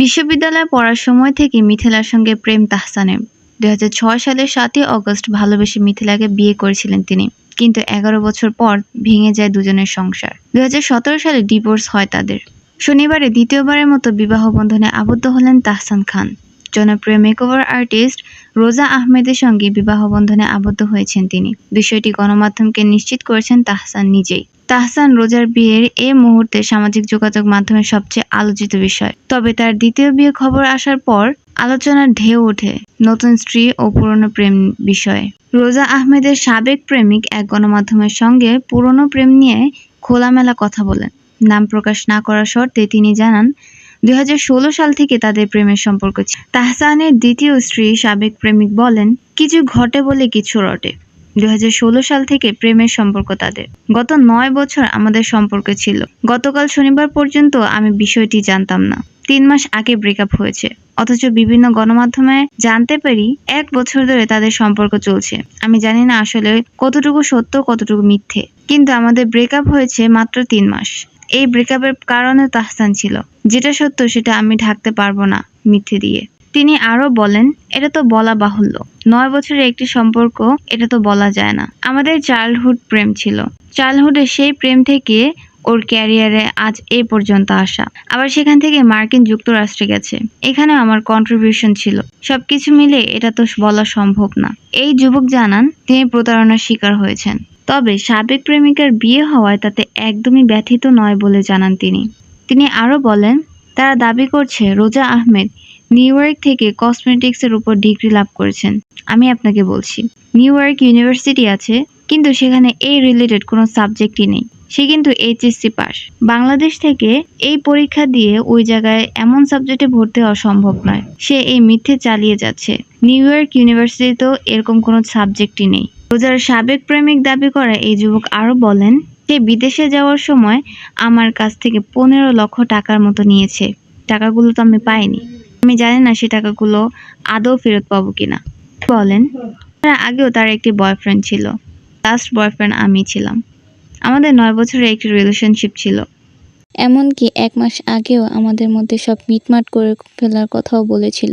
বিশ্ববিদ্যালয়ে পড়ার সময় থেকে মিথিলার সঙ্গে প্রেম তাহসানের। 2006 সালের 7ই অগস্ট ভালোবেসে মিথিলাকে বিয়ে করেছিলেন তিনি, কিন্তু 11 বছর পর ভেঙে যায় দুজনের সংসার। 2017 সালে ডিভোর্স হয় তাদের। শনিবারে দ্বিতীয়বারের মতো বিবাহ বন্ধনে আবদ্ধ হলেন তাহসান খান। জনপ্রিয় মেকওভার আর্টিস্ট রোজা আহমেদের সঙ্গে বিবাহ বন্ধনে আবদ্ধ হয়েছেন তিনি। বিষয়টি গণমাধ্যমকে নিশ্চিত করেছেন তাহসান নিজেই। তাহসান রোজার বিয়ের এই মুহূর্তে সামাজিক যোগাযোগ মাধ্যমে সবচেয়ে আলোচিত বিষয়। তবে তার দ্বিতীয় বিয়ে খবর আসার পর আলোচনার ঢেউ ওঠে নতুন স্ত্রী ও পুরনো প্রেম বিষয়ে। রোজা আহমেদের সাবেক প্রেমিক এক গণমাধ্যমের সঙ্গে পুরনো প্রেম নিয়ে খোলামেলা কথা বলেন। নাম প্রকাশ না করার শর্তে তিনি জানান, 2016 সাল থেকে তাদের প্রেমের সম্পর্ক ছিল। তাহসানের দ্বিতীয় স্ত্রী সাবেক প্রেমিক বলেন, কিছু ঘটে বলে কিছু রটে। 2016 সাল থেকে প্রেমের সম্পর্ক তাদের। গত 9 বছর আমাদের সম্পর্ক ছিল। গতকাল শনিবার পর্যন্ত আমি বিষয়টি জানতাম না। 3 মাস আগে ব্রেকআপ হয়েছে, অথচ বিভিন্ন গণমাধ্যমে জানতে পারি 1 বছর ধরে তাদের সম্পর্ক চলছে। আমি জানি না আসলে কতটুকু সত্য কতটুকু মিথ্যে, কিন্তু আমাদের ব্রেকআপ হয়েছে মাত্র 3 মাস। এই ব্রেকআপের কারণে তাহসান ছিল। যেটা সত্য সেটা আমি ঢাকতে পারবো না মিথ্যে দিয়ে। তিনি আরো বলেন, এটা তো বলা বাহুল্য, 9 বছরের একটি সম্পর্ক, এটা তো বলা যায় না। আমাদের চাইল্ডহুড প্রেম ছিল। চাইল্ডহুডের সেই প্রেম থেকে ওর ক্যারিয়ারে আজ এই পর্যন্ত আসা। আবার সেখান থেকে মার্কিন যুক্তরাষ্ট্রে গেছে। এখানেও আমার কন্ট্রিবিউশন ছিল। সবকিছু মিলে এটা তো বলা সম্ভব না। এই যুবক জানান তিনি প্রতারণার শিকার হয়েছেন। তবে সাবেক প্রেমিকার বিয়ে হওয়ায় তাতে একদমই ব্যথিত নয় বলে জানান তিনি। তিনি আরো বলেন, তারা দাবি করছে রোজা আহমেদ নিউ ইয়র্ক থেকে কসমেটিক্সের উপর ডিগ্রি লাভ করেছেন। আমি আপনাকে বলছি, নিউ ইয়র্ক ইউনিভার্সিটি আছে, কিন্তু সেখানে এই রিলেটেড কোনো সাবজেক্টই নেই। সে কিন্তু এইচএসসি পাস। বাংলাদেশ থেকে এই পরীক্ষা দিয়ে ওই জায়গায় এমন সাবজেক্টে ভর্তি হওয়া সম্ভব নয়। সে এই মিথ্যে চালিয়ে যাচ্ছে। নিউ ইয়র্ক ইউনিভার্সিটিতেও এরকম কোনো সাবজেক্টই নেই। রোজার সাবেক প্রেমিক দাবি করা এই যুবক আরো বলেন, সে বিদেশে যাওয়ার সময় আমার কাছ থেকে 15 লক্ষ টাকার মতো নিয়েছে। টাকাগুলো তো আমি পাইনি। আমি জানি না সে টাকাগুলো আদৌ ফেরত পাবো কিনা। বলেন, তার আগেও তার একটি বয়ফ্রেন্ড ছিল। লাস্ট বয়ফ্রেন্ড আমি ছিলাম। আমাদের 9 বছরের একটি রিলেশনশিপ ছিল। এমনকি 1 মাস আগেও আমাদের মধ্যে সব মিটমাট করে ফেলার কথাও বলেছিল।